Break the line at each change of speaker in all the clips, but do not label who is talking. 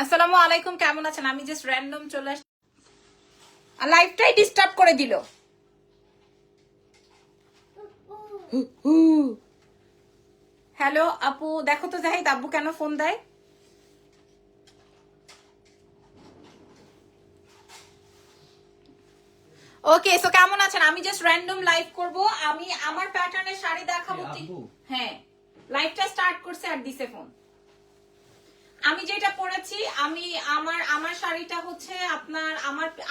আসসালামু আলাইকুম, কেমন আছেন? আমি জাস্ট র্যান্ডম চলে আসছি, লাইভটাই ডিস্টার্ব করে দিল। হ্যালো আপু, দেখো তো জাহিদ আব্বু কেন ফোন দেয়। ওকে, সো কেমন আছেন? আমি জাস্ট র্যান্ডম লাইভ করব। আমি আমার প্যাটার্নের শাড়ি দেখাবো। হ্যাঁ, লাইভটা স্টার্ট করছে আর দিছে ফোন। আমি যেটা পরেছি, আমি আমার আমার শাড়িটা হচ্ছে আপনার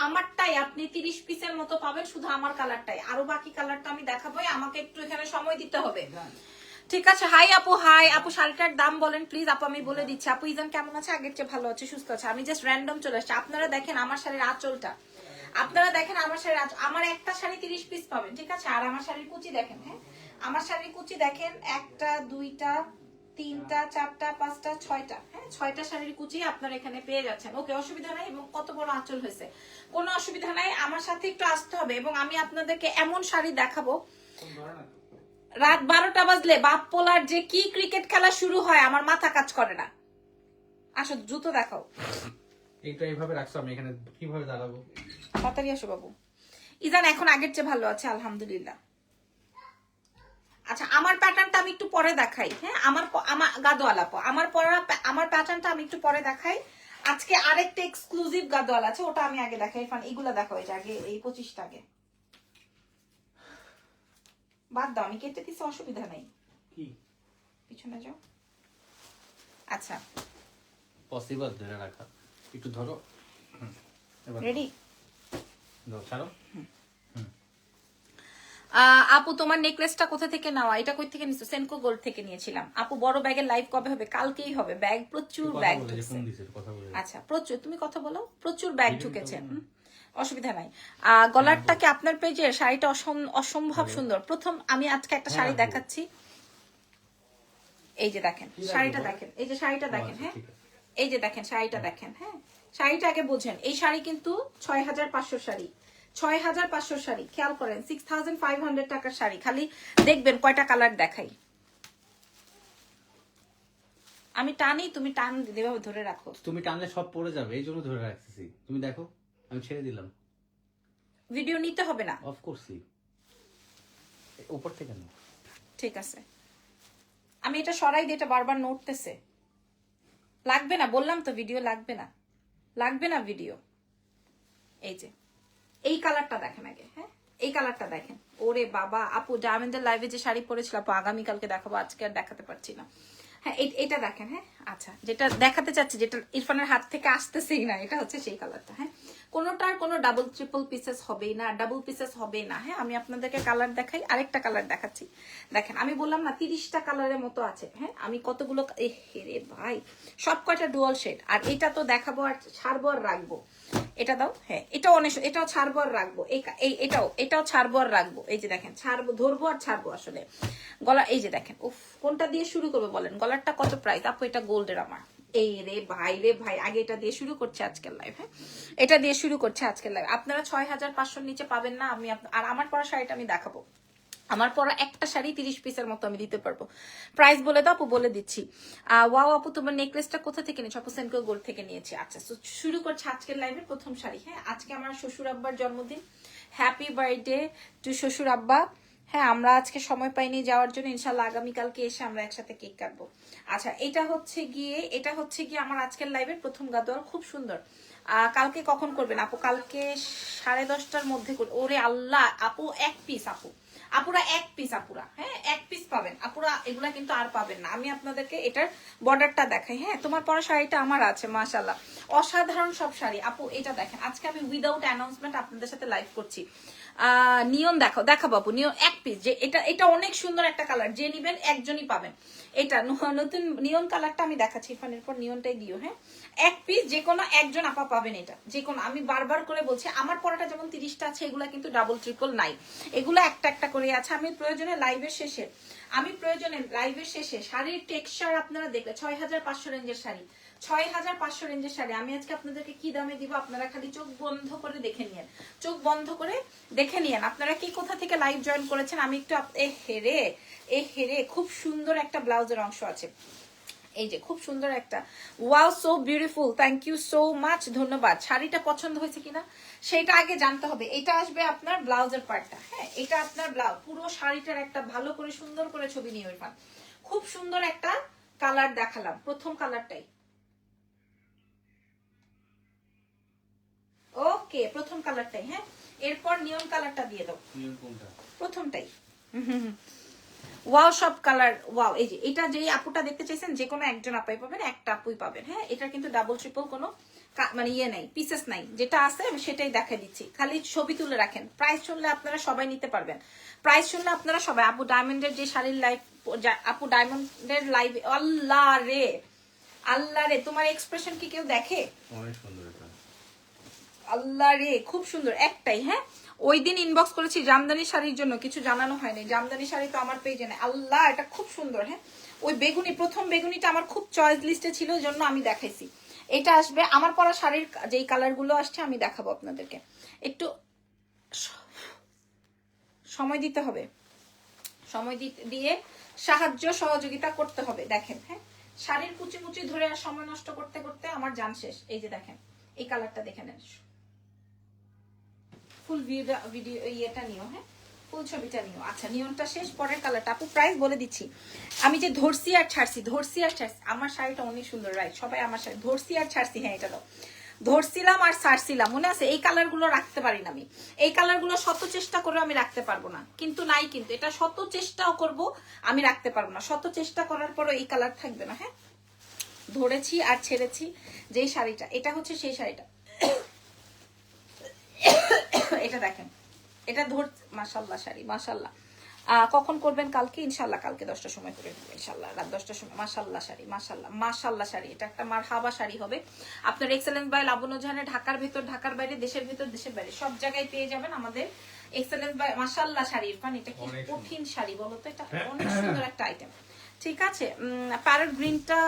আমারটাই আপনি 30 পিসের মতো পাবেন, শুধু আমার কালারটাই। আরো বাকি কালারটা আমি দেখাবোই, আমাকে একটু এখানে সময় দিতে হবে। ঠিক আছে। হাই আপু, হাই আপু, শাড়িটার দাম বলেন প্লিজ। আপু আমি বলে দিচ্ছি। আপু ইজান কেমন আছে? আগের চেয়ে ভালো আছে, সুস্থ আছে। আমি জাস্ট র্যান্ডম চলে আসছি। আপনারা দেখেন আমার শাড়ির আঁচলটা, আপনারা দেখেন আমার শাড়ির আমার একটা শাড়ি 30 পিস পাবেন, ঠিক আছে? আর আমার শাড়ির কুচি দেখেন। হ্যাঁ, আমার শাড়ির কুচি দেখেন, একটা দুইটা তিনটা চারটা পাঁচটা ছয়টা, হ্যাঁ 6টা শাড়ির কুচি আপনারা এখানে পেয়ে যাচ্ছেন। ওকে, অসুবিধা নাই। এবং কত বড় আঁচল হয়েছে, কোনো অসুবিধা নাই। আমার সাথে একটু আসতে হবে এবং আমি আপনাদেরকে এমন শাড়ি দেখাবো, রাত 12টা বাজলে বাপ পোলার যে কি ক্রিকেট খেলা শুরু হয় আমার মাথা কাজ করে না। আসো, জুতো দেখাও।
এইটা এইভাবে রাখছো, আমি এখানে কিভাবে দাঁড়াবো?
তাড়াতাড়ি আসো বাবু। ইজান এখন আগের চেয়ে ভালো আছে আলহামদুলিল্লাহ। আচ্ছা, আমার প্যাটার্নটা আমি একটু পরে দেখাই। হ্যাঁ, আমার গাদোয়ালা আমার প্যাটার্নটা আমি একটু পরে দেখাই। আজকে আরেকটা এক্সক্লুসিভ গাদোয়াল আছে, ওটা আমি আগে দেখাই। ফান এগুলা দেখো, এই যে আগে এই 25টা আগে বাদ দাও, আমি কেটে দিছি, অসুবিধা নেই।
কি
পিছনে যাও। আচ্ছা,
পসিবল ধরে রাখা, একটু ধরো।
রেডি?
ধরো, ছাড়ো।
আপু তোমার নেকলেসটা কোথা থেকে নেওয়া? এটা কই থেকে নিছো? সেনকো গোল্ড থেকে নিয়েছিলাম। আপু বড় ব্যাগের লাইভ কবে হবে? কালকেই হবে। ব্যাগ প্রচুর ব্যাগ ঢুকছে। আচ্ছা, প্রচুর, তুমি কথা বলো। প্রচুর ব্যাগ ঢুকেছে, অসুবিধা নাই। গলারটা কি আপনার পেজে? শাড়িটা অসম্ভব সুন্দর। প্রথম আমি আজকে একটা শাড়ি দেখাচ্ছি, এই যে দেখেন শাড়িটা দেখেন, এই যে শাড়িটা দেখেন। হ্যাঁ, এই যে দেখেন শাড়িটা দেখেন। হ্যাঁ, শাড়িটা আগে বোঝেন। এই শাড়ি কিন্তু 6500 শাড়ি, 6500 শাড়ি। খেয়াল করেন, 6500 টাকার শাড়ি। খালি দেখবেন কয়টা কালার দেখাই। আমি টানি, তুমি টান যেভাবে ধরে রাখো।
তুমি টানলে সব পড়ে যাবে, এই জন্য ধরে রাখতেছি। তুমি দেখো, আমি ছেড়ে দিলাম।
ভিডিও নিতে হবে না?
অফ করছি, উপর থেকে না।
ঠিক আছে, আমি এটা সরাই দিয়ে, এটা বারবার নড়তেছে। লাগবে না, বললাম তো ভিডিও লাগবে না, লাগবে না ভিডিও। এই যে এই কালারটা দেখেন আগে। হ্যাঁ, এই কালারটা দেখেন। ওরে বাবা, আপু ডায়মন্ডের লাইভে যে শাড়ি পরেছিল আপু, আগামীকালকে দেখাবো, আজকে আর দেখাতে পারছি না। হ্যাঁ, এটা দেখেন। হ্যাঁ, আচ্ছা, যেটা দেখাতে চাচ্ছি, যেটা ইরফানের হাত থেকে আসতেছেই না, এটা হচ্ছে সেই কালারটা। হ্যাঁ, কোনোটার কোনো ডাবল ট্রিপল পিসেস হবেই না, ডাবল পিসেস হবে না। হ্যাঁ, আমি আপনাদেরকে কালার দেখাই, আরেকটা কালার দেখাচ্ছি। দেখেন, আমি বললাম না 30টা কালারের মতো আছে। হ্যাঁ, আমি কতগুলো, রে ভাই, সব কয়টা ডুয়াল শেড। আর এটা তো দেখাবো আর ছাড়বো আর রাখবো। এটা দাও। হ্যাঁ, এটাও অনেক, এটাও ছাড়বো আর রাখবো। এটাও ছাড়বো আর রাখবো। এই যে দেখেন, ছাড়বো, ধরবো আর ছাড়বো আসলে। গলা এই যে দেখেন। উফ, কোনটা দিয়ে শুরু করবো বলেন? গলারটা কত প্রাইস আপু? এটা গোল্ডের আমার। এই রে ভাই, আগে এটা দিয়ে শুরু করছে আজকের লাইভ। হ্যাঁ, এটা দিয়ে শুরু করছে আজকের লাইভ। আপনারা 6500 নিচে পাবেন না। আমি আর আমার পরা শাড়িটা আমি দেখাবো। আমার পরা একটা শাড়ি 30 পিসের মতো আমি দিতে পারবো। প্রাইস বলে দাও আপু, বলে দিচ্ছি। ওয়াও আপু, তোমার নেকলেসটা কোথা থেকে নিয়েছো? আপু সেনকো গোল্ড থেকে নিয়েছি। আচ্ছা, শুরু করছে আজকের লাইভের প্রথম শাড়ি। হ্যাঁ, আজকে আমার শ্বশুর আব্বার জন্মদিন। হ্যাপি বার্থডে টু শ্বশুর আব্বা। হ্যাঁ, আমরা আজকে সময় পাইনি যাওয়ার জন্য, ইনশাল্লাহ আগামীকালকে এসে আমরা একসাথে কেক কাটবো। আচ্ছা, এটা হচ্ছে গিয়ে আমার আজকের লাইভের প্রথম গাদোয়াল, খুব সুন্দর। কালকে কখন করবেন আপু? কালকে 10:30টার মধ্যে। ওরে আল্লাহ আপু, এক পিস আপু, আপুরা এক পিস, আপুরা হ্যাঁ এক পিস পাবেন আপুরা, এগুলা কিন্তু আর পাবেন না। আমি আপনাদেরকে এটার বর্ডারটা দেখাই। হ্যাঁ, তোমার পরা শাড়িটা আমার আছে, মাশাআল্লাহ, অসাধারণ সব শাড়ি। আপু এটা দেখেন, আজকে আমি উইদাউট অ্যানাউন্সমেন্ট আপনাদের সাথে লাইভ করছি। নিয়ন দেখো বাবু, নিয়ন এক পিস। যে এটা অনেক সুন্দর একটা কালার, যে নিবেন একজনই পাবেন। এটা নতুন নিয়ন কালারটা আমি দেখাচ্ছি। ইরফানের পর নিয়নটাই দিও। হ্যাঁ, এক পিস, যে কোনো একজন আপা পাবেন এটা, যে কোনো। আমি বারবার করে বলছি, আমার পরাটা যেমন 30টা আছে, এগুলা কিন্তু ডাবল ট্রিপল নাই, এগুলো একটা একটা করে আছে। আমি প্রয়োজনে লাইভের শেষে শাড়ির টেক্সচার আপনারা দেখলে 6500 রেঞ্জের শাড়ি, 6500 রেঞ্জের শাড়ি আমি আজকে আপনাদেরকে কি দামে দিব, আপনারা খালি চোখ বন্ধ করে দেখে নিয়েন, চোখ বন্ধ করে দেখে নিয়েন। আপনারা কি কোথা থেকে লাইভ জয়েন করেছেন? আমি একটু হেরে খুব সুন্দর একটা ব্লাউজের অংশ আছে। এই যে খুব সুন্দর একটা, wow so beautiful, thank you so much, ধন্যবাদ। শাড়িটা পছন্দ হয়েছে কিনা সেটা আগে জানতে হবে। এটা আসবে আপনার ব্লাউজের পার্টটা, হ্যাঁ এটা আপনার ব্লাউজ, পুরো শাড়িটার একটা ভালো করে সুন্দর করে ছবি নিয়ে ইরফান। খুব সুন্দর একটা কালার দেখালাম, প্রথম কালারটাই, ওকে প্রথম কালারটাই, হ্যাঁ এরপর নিয়ন কালারটা দিয়ে দাও, প্রথমটাই। ওয়াও সব কালার ওয়াও। এই যে এটা যে আপুটা দেখতে চাইছেন যে কোনো একজন আপাই পাবেন, একটা আপুই পাবেন, হ্যাঁ এটা কিন্তু ডাবল ট্রিপল কোনো মানে ইয়ে নাই, পিসেস নাই, যেটা আছে আমি সেটাই দেখাই দিচ্ছি, খালি ছবি তুলে রাখেন। প্রাইস শুনলে আপনারা সবাই নিতে পারবেন, প্রাইস শুনলে আপনারা সবাই। আপু ডায়মন্ডের যে শাড়ির লাইভ, আপু ডায়মন্ডের লাইভ, আল্লাহ রে আল্লাহ রে, তোমার এক্সপ্রেশন কি কেউ দেখে?
অনেক সুন্দর এটা,
আল্লাহ রে খুব সুন্দর একটাই। হ্যাঁ ওই দিন ইনবক্স করেছি জামদানি শাড়ির জন্য, কিছু জানানো হয়নি, জামদানি শাড়ি তো আমার পেজে নেই। আল্লাহ এটা খুব সুন্দর, হ্যাঁ ওই বেগুনি, প্রথম বেগুনিটা আমার খুব চয়েস লিস্টে ছিল, ওই জন্য আমি দেখাইছি। এটা আসবে আমার পরা শাড়ির যেই কালার গুলো আসছে আমি দেখাবো আপনাদেরকে, একটু সময় দিতে হবে, সময় দিয়ে সাহায্য সহযোগিতা করতে হবে। দেখেন হ্যাঁ শাড়ির কুচি মুচি ধরে আর সময় নষ্ট করতে করতে আমার জান শেষ। এই যে দেখেন এই কালারটা দেখে নেন, ফুল ভিডিও ইয়েটা নিও, হ্যাঁ ফুল ছবিটা নিও। আচ্ছা নিয়নটা শেষ, পরের কালারটা আপু প্রাইস বলে দিচ্ছি। আমি যে ধরছি আর ছাড়ছি, ধরছি আর ছাড়ছি, আমার শাড়িটা অনেক সুন্দর, রাইট সবাই আমার শাড়ি ধরছি আর ছাড়ছি, হ্যাঁ এটা দাও, ধরছিলাম আর ছাড়ছিলাম, মনে আছে? এই কালার গুলো রাখতে পারি না আমি, এই কালার গুলো শত চেষ্টা করে আমি রাখতে পারবো না, কিন্তু নাই, কিন্তু এটা শত চেষ্টাও করব আমি রাখতে পারবো না, শত চেষ্টা করার পরও এই কালার থাকবে না। হ্যাঁ ধরেছি আর ছেড়েছি যেই শাড়িটা, এটা হচ্ছে সেই শাড়িটা। এটা দেখেন, এটা ধর মাশাল্লাহ শাড়ি, মাশাল্লাহ। কখন করবেন? কালকে ইনশাল্লাহ, কালকে 10টার সময় করে দেবো ইনশাল্লাহ, রাত 10টার সময়। মাশাল্লাহ শাড়ি, মাশাল্লাহ মাশাল্লাহ শাড়ি, এটা একটা মারহাবা শাড়ি হবে আপনার। এক্সেলেন্স বাই লাবণ্য জাহানের ঢাকার ভেতর, ঢাকার বাইরে, দেশের ভেতর, দেশের বাইরে সব জায়গায় পেয়ে যাবেন আমাদের এক্সেলেন্স বাই। মাশাল্লাহ শাড়ি ইরফান, এটা কি কঠিন শাড়ি বলতো, এটা অনেক সুন্দর একটা আইটেম। ঠিক আছে প্যারট গ্রিনটা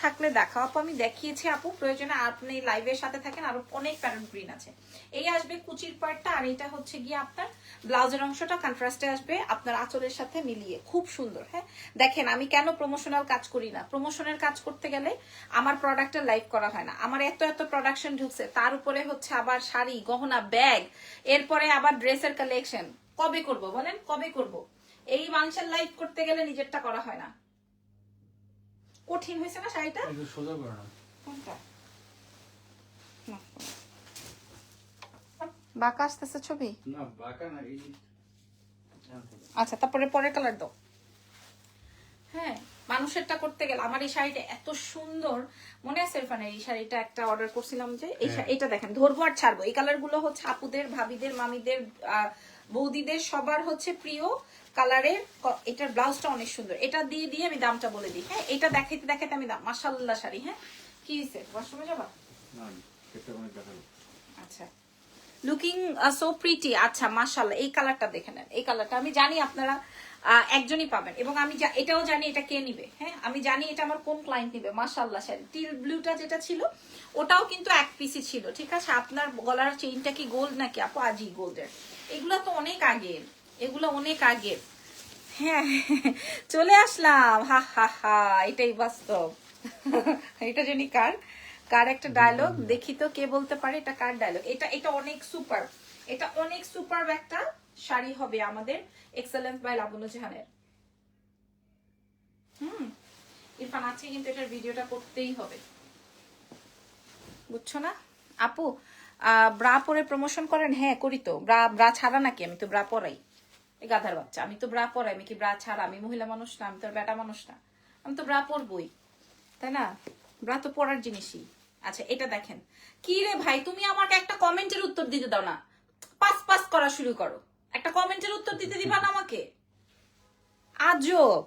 থাকলে দেখাও আপু, আমি দেখিয়েছি আপু, প্রয়োজনে আপনি লাইভের সাথে থাকেন, আরো অনেক প্যারট গ্রিন আছে। এই আসবে কুচির পার্টটা, আর এটা হচ্ছে গিয়ে আপনার ব্লাউজের অংশটা কন্ট্রাস্টে আসবে আপনার আঁচলের সাথে মিলিয়ে, খুব সুন্দর। হ্যাঁ দেখেন আমি কেন প্রমোশনাল কাজ করি না, প্রমোশনের কাজ করতে গেলে আমার প্রোডাক্টের লাইভ করা হয় না, আমার এত এত প্রোডাকশন ঢুকছে, তার উপরে হচ্ছে আবার শাড়ি গহনা ব্যাগ, এরপরে আবার ড্রেসের কালেকশন, কবে করব বলেন, কবে করব? এই মানুষের লাইভ করতে গেলে নিজেরটা করা হয় না। কঠিন হয়েছে না শাড়িটা?
একটু সোজা করো না।
কোনটা? বাঁকা আসতেছে ছবি?
না বাঁকা না, এই
আচ্ছা তারপরে পরের কালার দাও। হ্যাঁ মানুষেরটা করতে গেলে আমার এই শাড়িটা এত সুন্দর, মনে আছে ইরফানের এই শাড়িটা একটা অর্ডার করছিলাম যে এটা দেখেন, ধরবো আর ছাড়বো। এই কালার গুলো হচ্ছে আপুদের, ভাবিদের, মামিদের, বৌদিদের সবার হচ্ছে প্রিয় কালারের। এটার ব্লাউজটা অনেক সুন্দর, এটা দিয়ে দিয়ে আমি দামটা বলে দিই। হ্যাঁ এটা দেখাইতে দেখাইতে আমি দাম, মাশাআল্লাহ শাড়ি। হ্যাঁ কি হয়েছে, ওয়াশরুমে যাবা?
না এটা অনেক দেখাবো।
আচ্ছা লুকিং সো প্রিটি। আচ্ছা মাশাআল্লাহ এই কালারটা দেখে নেন, এই কালারটা আমি জানি আপনারা একজনই পাবেন, এবং আমি এটাও জানি এটা কে নিবে। হ্যাঁ আমি জানি এটা আমার কোন ক্লায়েন্ট নিবে। মাশাআল্লাহ শাড়ি, টিল ব্লুটা যেটা ছিল ওটাও কিন্তু এক পিসই ছিল। ঠিক আছে আপনার গলার চেইনটা কি গোল্ড নাকি আপু? আজি গোল্ডের, এগুলো তো অনেক আগের, এগুলো অনেক আগের। হ্যাঁ চলে আসলাম, হা হা হা এটাই বাস্তব। এটা জানি কার কার একটা ডায়লগ, দেখি তো কে বলতে পারে এটা কার ডায়লগ। এটা অনেক সুপার, এটা অনেক সুপার একটা শাড়ি হবে আমাদের এক্সেলেন্স বাই লাবণ্য জাহানের। ইরফান আছে কিন্তু এটার ভিডিওটা করতেই হবে, বুঝছো না আপু? ব্রা পরে প্রমোশন করেন? হ্যাঁ করি তো। ব্রা ছাড়া নাকি? আমি তো ব্রা পরাই, এই গাধার বাচ্চা, আমি তো ব্রা পরাই। আমি কি ব্রা ছাড়া? আমি মহিলা মানুষ না, আমি তো বেটা মানুষ না, আমি তো ব্রা পরবই, তাই না? ব্রা তো পরার জিনিসই। আচ্ছা এটা দেখেন, কি রে ভাই তুমি আমাকে একটা কমেন্টের উত্তর দিতে দাও না, পাস পাস করা শুরু করো, একটা কমেন্টের উত্তর দিতে দিবা না আমাকে? আজব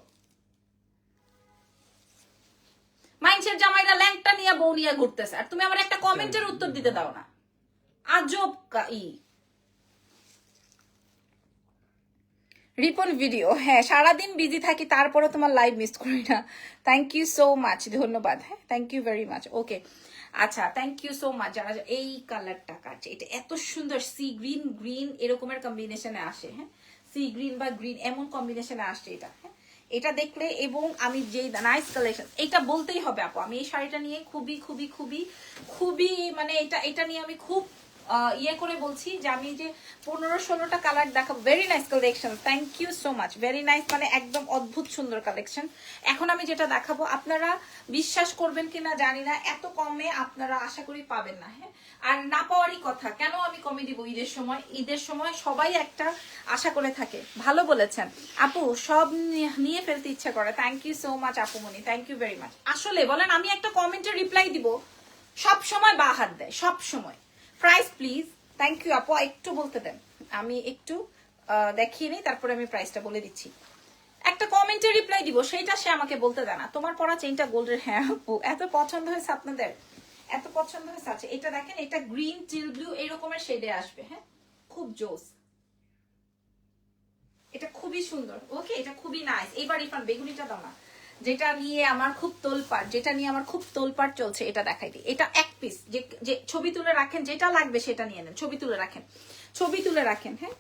মাইন্ডসেট, জামাইরা ল্যাংটা নিয়ে বউ নিয়ে ঘুরতেছে, আর তুমি আমার একটা কমেন্টের উত্তর দিতে দাও না, আজব রিপন ভিডিও। হ্যাঁ সারাদিন বিজি থাকি, তারপরে তোমার লাইভ মিস করি না। থ্যাংক ইউ সো মাচ, ধন্যবাদ। হ্যাঁ থ্যাংক ইউ ভেরি মাচ। ওকে আচ্ছা থ্যাংক ইউ সো মাচ। যারা এই কালারটা কাটছে, এটা এত সুন্দর, সি গ্রিন গ্রিন এরকমের কম্বিনেশনে আসে। হ্যাঁ সি গ্রিন বা গ্রিন এমন কম্বিনেশনে আসছে এটা। হ্যাঁ এটা দেখলে এবং আমি যে নাইস কালেকশন, এটা বলতেই হবে আপু, আমি এই শাড়িটা নিয়ে খুবই খুবই খুবই খুবই মানে এটা নিয়ে আমি খুব ইয়ে করে বলছি যে আমি যে 15-16টা কালার দেখাবো। Very nice collection, thank you so much, very nice, মানে একদম অদ্ভুত সুন্দর কালেকশন। এখন আমি যেটা দেখাবো আপনারা বিশ্বাস করবেন কিনা জানি না, এত কমে আপনারা আশা করি পাবেন না। হ্যাঁ, আর না পাওয়ারই কথা, কেন আমি কমে দিব ঈদের সময়? ঈদের সময় সবাই একটা আশা করে থাকে। ভালো বলেছেন আপু, সব নিয়ে ফেলতে ইচ্ছা করে। থ্যাংক ইউ সো মাচ আপুমনি, থ্যাংক ইউ ভেরি মাচ। আসলে বলেন আমি একটা কমেন্টে রিপ্লাই দিব, সব সময় বা হাত দেয়, সব সময়। প্রাইস প্লিজ, থ্যাংক ইউ আপু, একটু বলতে দেন, আমি একটু দেখিয়ে নিই, তারপরে আমি প্রাইসটা বলে দিচ্ছি। একটা কমেন্টে রিপ্লাই দিব, সেইটা সে আমাকে বলতে দেয় না। তোমার পরা চেইনটা গোল্ডের, হ্যাঁ আপু, এত পছন্দ হয়েছে আপনাদের, এত পছন্দ হয়েছে। আচ্ছা এটা দেখেন, এটা গ্রিন টিল ব্লু এরকমের শেডে আসবে। হ্যাঁ, খুব জোস, এটা খুবই সুন্দর। ওকে, এটা খুবই নাইস। এইবার ইরফান বেগুনিটা দাও না, যেটা নিয়ে আমার খুব তোলপাড়, যেটা নিয়ে আমার খুব তোলপাড় চলছে, এটা দেখাই দিই। এটা এক পিস, যে ছবি তুলে রাখেন, যেটা লাগবে সেটা নিয়ে নেন, ছবি তুলে রাখেন, ছবি তুলে রাখেন। হ্যাঁ,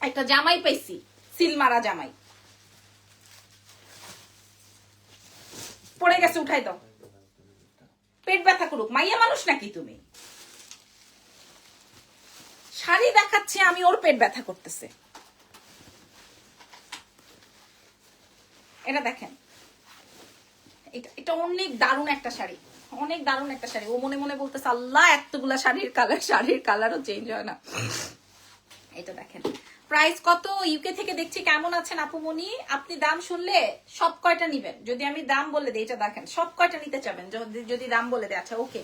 একটা জামাই পাইছি, সিলমারা জামাই, পড়ে গেছে, উঠাই দাও। পেট ব্যথা করুক, মাইয়া মানুষ নাকি তুমি? শাড়ি দেখাচ্ছে আমি, ওর পেট ব্যথা করতেছে। এটা দেখেন, এটা অনেক দারুণ একটা শাড়ি, অনেক দারুণ একটা শাড়ি। ও মনে মনে বলতেছে আল্লাহ এতগুলা শাড়ির কালারও চেঞ্জ হয় না। এটা দেখেন, প্রাইস কত? ইউকে থেকে দেখছি, কেমন আছেন আপুমনি? আপনি দাম শুনলে সব কয়টা নিবেন? যদি আমি দাম বলে দিই, এটা দেখেন, সব কয়টা নিতে চাবেন যদি দাম বলে দেয়? আচ্ছা ওকে,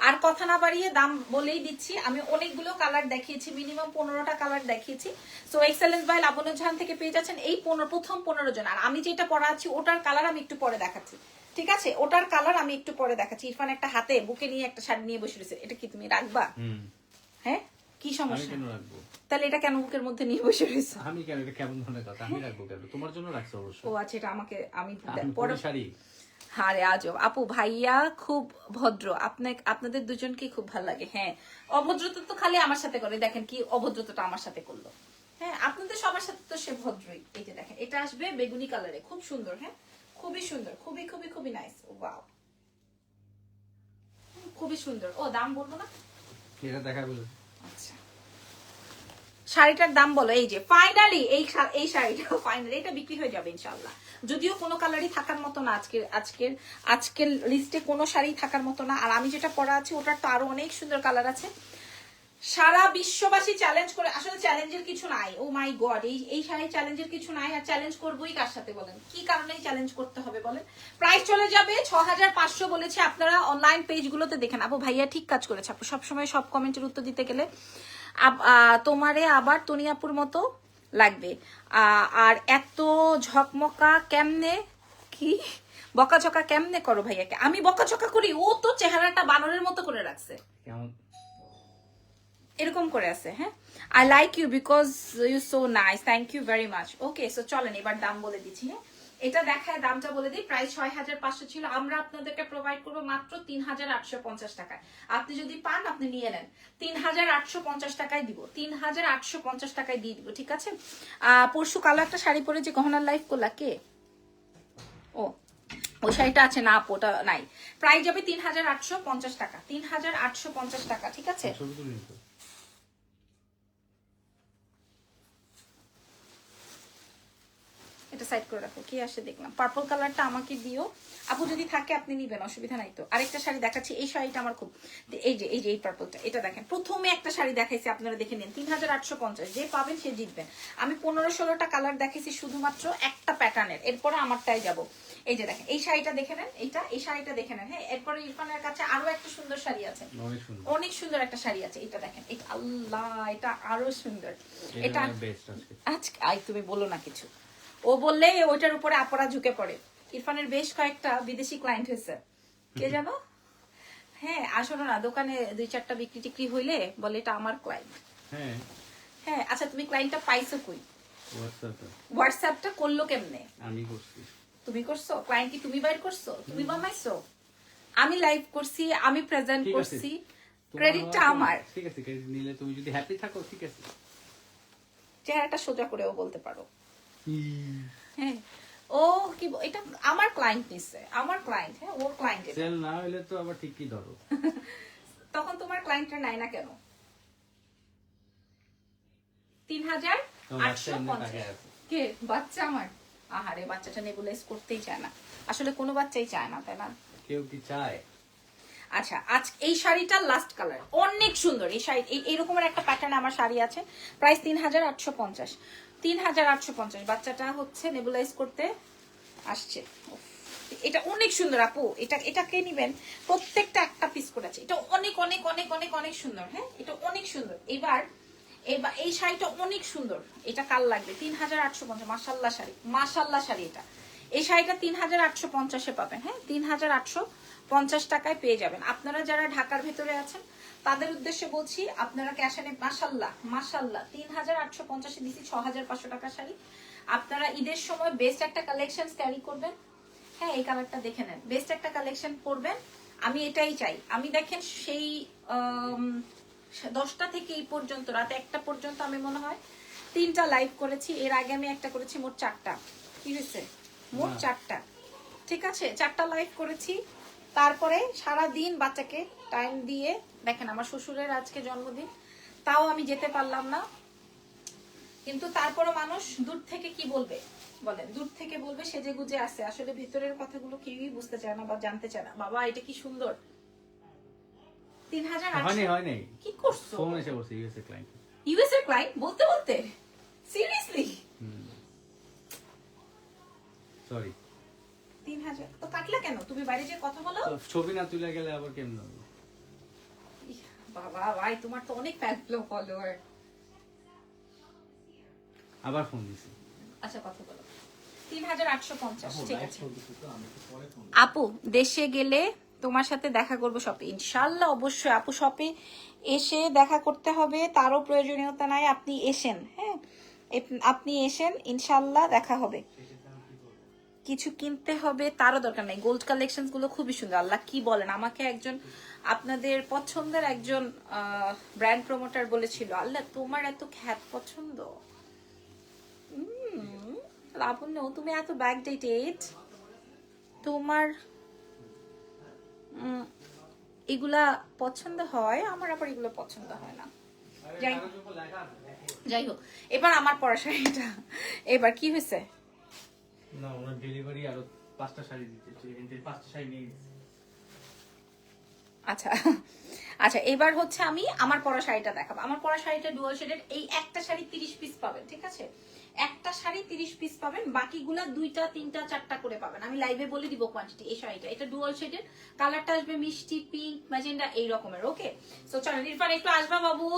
আর কথা না বাড়িয়ে দাম বলেই দিচ্ছি। আমি অনেকগুলো কালার দেখিয়েছি, মিনিমাম 15টা কালার দেখিয়েছি। সো এক্সেলেন্স বাই লাবণ্য জাহান থেকে পেয়ে যাচ্ছেন এই প্রথম 15 জন। আর আমি যেটা পরা আছি ওটার কালার আমি একটু পরে দেখাচ্ছি, ঠিক আছে? ওটার কালার আমি একটু পরে দেখাচ্ছি। ইরফান একটা হাতে বুকে নিয়ে একটা শাড়ি নিয়ে বসে রয়েছে, এটা কি তুমি রাখবা? হ্যাঁ, কি সমস্যা?
কেন রাখবো?
তাহলে এটা কেন বুকের মধ্যে নিয়ে বসে রয়েছে?
আমি কেন, এটা কেমন ধরনের কথা? আমি রাখবো কেন? তোমার জন্য রাখছি অবশ্যই।
ও আচ্ছা, এটা আমাকে আমি
পরে শাড়ি।
আরে আজব আপু, ভাইয়া খুব ভদ্র, আপনাদের দুজনকে খুব ভালো লাগে। হ্যাঁ, অভদ্রতা তো খালি আমার সাথে করে, দেখেন কি অভদ্রতাটা আমার সাথে করলো। হ্যাঁ, আপনাদের সবার সাথে তো সে ভদ্রই। এই যে দেখেন, এটা আসবে বেগুনি কালারে, খুব সুন্দর। হ্যাঁ, খুবই সুন্দর, খুবই খুবই খুবই নাইস। ওয়াও, খুবই সুন্দর। ও দাম বলবো না,
এটা দেখা বলে।
আচ্ছা শাড়িটার দাম বলো। এই যে ফাইনালি এই শাড়িটা ফাইনালি এটা বিক্রি হয়ে যাবে ইনশাআল্লাহ। যদিও কোনো কালারই থাকার মতো না, আজকের লিস্টে কোনো শাড়ি থাকার মতো না। আর আমি যেটা পরা আছে ওটার তো আরো অনেক সুন্দর কালার আছে। সারা বিশ্ববাসী চ্যালেঞ্জ করে, আসলে চ্যালেঞ্জের কিছু নাই। ও মাই গড, এই শাড়ি চ্যালেঞ্জের কিছু নাই। আর চ্যালেঞ্জ করবোই কার সাথে বলেন? কি কারণে চ্যালেঞ্জ করতে হবে বলেন? প্রাইস চলে যাবে 6500 বলেছে। আপনারা অনলাইন পেজগুলোতে দেখেন। আপু ভাইয়া ঠিক কাজ করেছে, আপু সবসময় সব কমেন্টের উত্তর দিতে গেলে তোমারে আবার তনিয়াপুর মতো লাগবে। আর এত ঝকমকা কেমনে, কি বকাঝকা কেমনে করো ভাইয়াকে? আমি বকাঝকা করি? ও তো চেহারাটা বানরের মতো করে রাখছে,
কেমন
এরকম করে আছে। হ্যাঁ, I like you because you so nice, thank you very much. Okay, so চলেন এবার দাম বলে দিচ্ছি। হ্যাঁ, এটা দেখায় দামটা বলে দিই। প্রাইস 6500 ছিল, আমরা আপনাদেরকে প্রোভাইড করবো মাত্র 3850 টাকায়। আপনি যদি পান আপনি নিয়ে নেন, 3850 টাকায় দিব, 3850 টাকায় দিয়ে দিব, ঠিক আছে? পরশু কালো একটা শাড়ি পরে যে গহনার লাইফ করলা কে? ও, ওই শাড়িটা আছে না আপু, ওটা নাই। প্রাইস যাবে 3850 টাকা, 3850 টাকা, ঠিক আছে?
ছবি তুলে নিতে?
এটা সাইড করে রাখো, কি আসে দেখলাম। পার্পল কালারটা আমাকে দিও আপু, যদি থাকে আপনি নিবেন, অসুবিধা নাই তো। আরেকটা শাড়ি দেখাচ্ছি, এই শাড়িটা আমার খুব, এই পার্পলটা, এটা দেখেন। প্রথমে একটা শাড়ি দেখাইছি, আপনারা দেখে নিন, 3850, যে পাবেন সে জিতবেন। আমি 15-16টা কালার দেখাইছি শুধুমাত্র একটা প্যাটার্নের, এরপরে আমারটাই যাব। এই যে দেখেন, এই শাড়িটা দেখে নেন, এই শাড়িটা দেখে নেন। হ্যাঁ, এরপরে ইরফানের কাছে আরো একটা সুন্দর শাড়ি আছে, অনেক সুন্দর একটা শাড়ি আছে। এটা দেখেন, এটা আল্লাহ, এটা আরো সুন্দর। এটা আজকে তুমি বলো না কিছু, ও বললে ওইটার উপরে আপরা ঝুঁকে পড়ে। ইরফানের বেশ কয়েকটা বিদেশি ক্লায়েন্ট হয়েছে, কে জানো? হ্যাঁ, আসলে না, দোকানে 2-4টা বিক্রি টিক্রি হইলে বলে এটা আমার ক্লায়েন্ট। হ্যাঁ, আচ্ছা তুমি ক্লায়েন্টটা পাইছো কই? হোয়াটসঅ্যাপটা করলো কেমনে?
আমি করছি।
তুমি করছো? ক্লায়েন্ট কি তুমি বাইর করছো? তুমি বানাইছো? আমি লাইভ করছি, আমি প্রেজেন্ট করছি, ক্রেডিটটা আমার।
ঠিক আছে, ক্রেডিট নিলে তুমি যদি হ্যাপি থাকো ঠিক আছে।
চেহারাটা সোজা করেও বলতে পারো। হ্যাঁ, ও কি এটা আমার ক্লায়েন্ট নিচ্ছে, আমার ক্লায়েন্ট, হ্যাঁ ওর ক্লায়েন্ট।
সেল না হইলে তো আবার ঠিকই ধরো।
তখন তোমার ক্লায়েন্টরা নাই না কেন?
তোমার বাচ্চা এমনি
৩,৮৫০।
তাকায় আছে।
কে বাচ্চা আমার? আহারে বাচ্চাটা নেবুলাইজ করতেই চায় না, আসলে কোনো বাচ্চাই চায় না, তাই না?
কেউ কি চায়?
আচ্ছা, আজ এই শাড়িটার লাস্ট কালার অনেক সুন্দর। এই শাড়ি এইরকমের একটা প্যাটার্ন আমার শাড়ি আছে, প্রাইস ৩,৮৫০। ৩,৮৫০। বাচ্চাটা হচ্ছে নেবুলাইজ করতে আসছে। উফ, এটা অনেক সুন্দর আপু, এটা কে নিবেন? প্রত্যেকটা একটা পিস করে আছে, এটা অনেক অনেক অনেক অনেক অনেক সুন্দর। হ্যাঁ এটা অনেক সুন্দর। এবার এই শাড়িটা অনেক সুন্দর, এটা কাল লাগবে ৩,৮৫০। মাশাল্লাহ শাড়ি, মাশাল্লাহ শাড়ি। এটা এই শাড়িটা ৩,৮৫০-এ পাবেন। হ্যাঁ ৩,৮৫০ টাকায় পেয়ে যাবেন। আপনারা যারা ঢাকার ভেতরে আছেন তাদের উদ্দেশ্যে বলছি, আপনারা ক্যাশ অন, মাশাল্লাহ মাশাল্লাহ ৩,৮৫০-এ দিচ্ছি ৬,৫০০ টাকা শাড়ি। আপনারা ঈদের সময় বেস্ট একটা কালেকশন ক্যারি করবেন। হ্যাঁ এই কালারটা দেখে নেন, বেস্ট একটা কালেকশন পরবেন। আমি এটাই চাই। আমি দেখেন সেই 10টা থেকে এই পর্যন্ত রাত 1টা পর্যন্ত আমি মনে হয় 3টা লাইভ করেছি। এর আগে আমি একটা করেছি, মোট 4টা। কি হয়েছে? মোট 4টা, ঠিক আছে 4টা লাইভ করেছি। তারপরে সারা দিন বাচ্চাকে টাইম দিয়ে, দেখেন আমার শ্বশুরের আজকে জন্মদিন, তাও আমি যেতে পারলাম না। কিন্তু তারপরে মানুষ দূর থেকে কি বলবে বলেন? দূর থেকে বলবে সেজে গুজে আসে, আসলে ভিতরের কথাগুলো কেউই বুঝতে চায় না বা জানতে চায় না। বাবা এটা কি সুন্দর। ৩,৮০০
হয় নাই।
কি করছো?
ফোন এসে বলছে ইউএসএ ক্লায়েন্ট।
ইউএস এর ক্লায়েন্ট বলতে বলতে সিরিয়াসলি?
সরি।
৩,০০০ তো কাটলা কেন? তুমি বাইরে যে কথা বলো।
ছবি না তুলে গেলে আবার কেমন হবে?
ইহ, বাবা ভাই তোমার তো অনেক ফলোয়ার।
আবার ফোন দিছি।
আচ্ছা কথা বলো। ৩,৮৫০, ঠিক আছে আপু। দেশে গেলে তোমার সাথে দেখা করবো শপে, ইনশাল্লাহ অবশ্যই আপু। শপে এসে দেখা করতে হবে, তারও প্রয়োজনীয়তা নাই। আপনি এসেন, হ্যাঁ আপনি এসেন, ইনশাল্লাহ দেখা হবে। কিছু কিনতে হবে তারও দরকার নাই, গোল্ড কালেকশন গুলো খুবই সুন্দর। আল্লাহ কি বলেন, আমাকে একজন আপনাদের পছন্দের একজন ব্র্যান্ড প্রমোটার বলেছিল, আল্লাহ তোমার এত খ্যাত পছন্দ। লাবণ্য তুমি এত ব্যাকডেটেড, তোমার এগুলা পছন্দ হয়, আমার আবার এগুলো পছন্দ হয় না। যাই হোক, এবার আমার পরা শাড়িটা, এবার কি হয়েছে?
না ওনার ডেলিভারি আরো 5টা শাড়ি দিতে, 5টা শাড়ি নিয়ে গেছে।
আচ্ছা আচ্ছা, এবার হচ্ছে আমি আমার পরা শাড়িটা দেখাবো। আমার পরা শাড়িটা ডুয়াল শেডের। এই একটা শাড়ি 30 পিস পাবেন, ঠিক আছে? একটা শাড়ি 30 পিস পাবেন, বাকিগুলা 2টা 3টা 4টা করে পাবেন। আমি লাইভে বলে দিব কোয়ান্টিটি। এই শাড়িটা, এটা ডুয়াল শেডের, কালারটা আসবে মিষ্টি পিঙ্ক ম্যাজেন্ডা এই রকমের। ওকে সো চলো ইরফান একটু আসবা বাবু।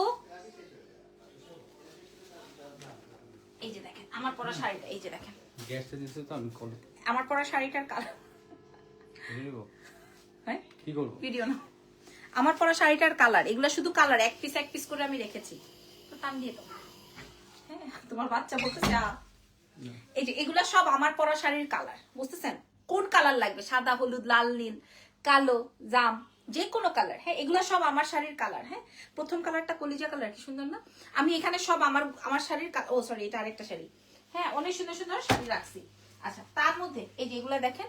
এই যে দেখেন আমার পরা শাড়িটা, এই যে দেখেন
গ্যাসটা দিতে তো আমি কল
আমার পরা শাড়িটার কালার।
নেব।
হ্যাঁ
কি করব?
ভিডিও না, আমার পরা শাড়িটার কালার, এগুলা শুধু কালার, এক পিস করে আমি রেখেছি। তো টান দিয়ে তো, হ্যাঁ তোমার বাচ্চা বলতেছে এই যে এগুলা সব আমার পরা শাড়ির কালার, বুঝতেছেন? কোন কালার লাগবে? সাদা, হলুদ, লাল, নীল, কালো, জাম, যে কোনো কালার। হ্যাঁ এগুলা সব আমার শাড়ির কালার। হ্যাঁ প্রথম কালারটা কলিজা কালার, কি সুন্দর না? আমি এখানে সব আমার শাড়ির, ও সরি এটা আরেকটা শাড়ি। হ্যাঁ অনেক সুন্দর সুন্দর শাড়ি রাখছি। আচ্ছা তার মধ্যে এই যে এগুলা দেখেন,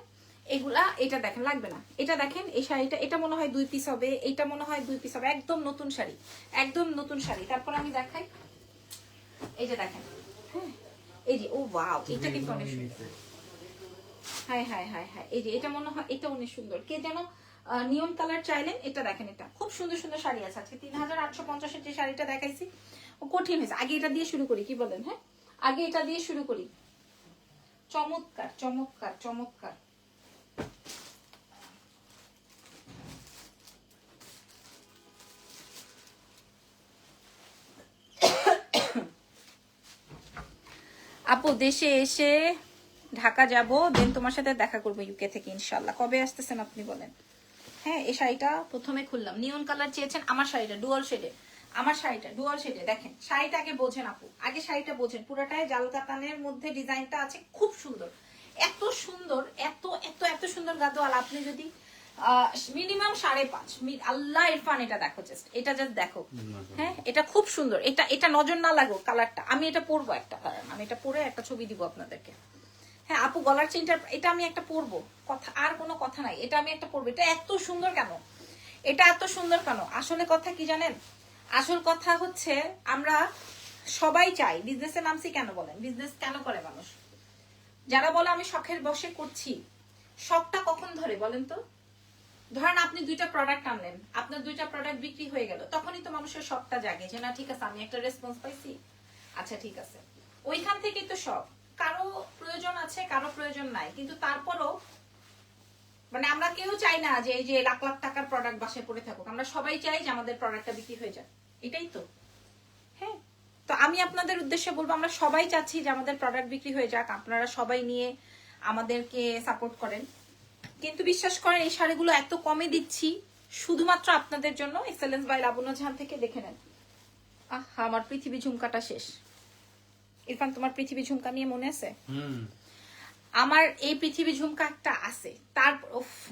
এগুলা, এটা দেখেন লাগবে না, এটা দেখেন এই শাড়িটা, এটা মনে হয় 2 পিস হবে, এটা মনে হয় 2 পিস হবে, একদম নতুন শাড়ি, একদম নতুন শাড়ি। তারপর আমি দেখাই, এই যে দেখেন, হ্যাঁ এই যে, ও ওয়াও এটা কিন্তু অনেক সুন্দর। হাই হাই হাই হাই, এই যে এটা মনে হয় এটা অনেক সুন্দর। কে যেন নিয়ন কালার চাইলেন, এটা দেখেন, এটা খুব সুন্দর সুন্দর শাড়ি আছে আজকে। ৩,৮৫০-এর যে শাড়িটা দেখাইছি ও কঠিন হয়েছে। আগে এটা দিয়ে শুরু করি, কি বলেন? হ্যাঁ আগে এটা দিয়ে শুরু করি। চমৎকার চমৎকার চমৎকার। আপু দেশে এসে ঢাকা যাব, দেন তোমার সাথে দেখা করবো ইউকে থেকে ইনশাল্লাহ। কবে আসতেছেন আপনি বলেন? হ্যাঁ এই শাড়িটা প্রথমে খুললাম, নিয়ন কালার চেয়েছেন। আমার শাড়িটা ডুয়াল শেডে, আমার শাড়িটা ডুয়াল শেডে। দেখেন শাড়িটা আগে বোঝেন আপু, আগে শাড়িটা বোঝেন। পুরোটায় জাল কাতানের মধ্যে ডিজাইনটা আছে, খুব সুন্দর, এত সুন্দর, এত এত এত সুন্দর গাদোয়াল। আপনি যদি মিনিমাম 5.5, আল্লাহ ইরফান এটা দেখো, জাস্ট এটা জাস্ট দেখো। হ্যাঁ এটা খুব সুন্দর, এটা এটা নজর না লাগো কালারটা। আমি এটা পরবো একটা কালার, আমি এটা পরে একটা ছবি দিব আপনাদেরকে। হ্যাঁ আপু গলার চেনটা এটা আমি একটা পরবো, কথা আর কোনো কথা নাই, এটা আমি একটা পরবো। এটা এত সুন্দর কেন, এটা এত সুন্দর কেন? আসলে কথা কি জানেন, আসল কথা হচ্ছে আমরা সবাই চাই বিজনেসে নামছি কেন বলেন, বিজনেস কেন করে মানুষ? যারা বলে আমি শখের বশে করছি, শখটা কখন ধরে বলেন তো? ধরেন আপনি 2টা প্রোডাক্ট আনলেন, আপনার 2টা প্রোডাক্ট বিক্রি হয়ে গেল, তখনই তো মানুষের শখটা জাগে যে না ঠিক আছে আমি একটা রেসপন্স পাইছি, আচ্ছা ঠিক আছে। ওইখান থেকেই তো সব, কারো প্রয়োজন আছে কারো প্রয়োজন নাই, কিন্তু তারপরও মানে আমরা কেউ চাই না যে এই যে লাখ লাখ টাকার প্রোডাক্ট বাসায় পড়ে থাকুক, আমরা সবাই চাই যে আমাদের প্রোডাক্টটা বিক্রি হয়ে যায়, এটাই তো। হ্যাঁ, তো আমি আপনাদের উদ্দেশ্যে বলবো আমরা সবাই চাচ্ছি যে আমাদের প্রোডাক্ট বিক্রি হয়ে যাক, আপনারা সবাই নিয়ে আমাদেরকে সাপোর্ট করেন। কিন্তু বিশ্বাস করেন এই শাড়িগুলো এত কমে দিচ্ছি শুধুমাত্র আপনাদের জন্য। এক্সেলেন্স বাই লাবণ্য জাহান থেকে দেখে নেন। আমার পৃথিবী ঝুমকাটা শেষ। ইরফান তোমার পৃথিবী ঝুমকা নিয়ে মনে আছে? আমার এই পৃথিবী ঝুমকা একটা আছে, তার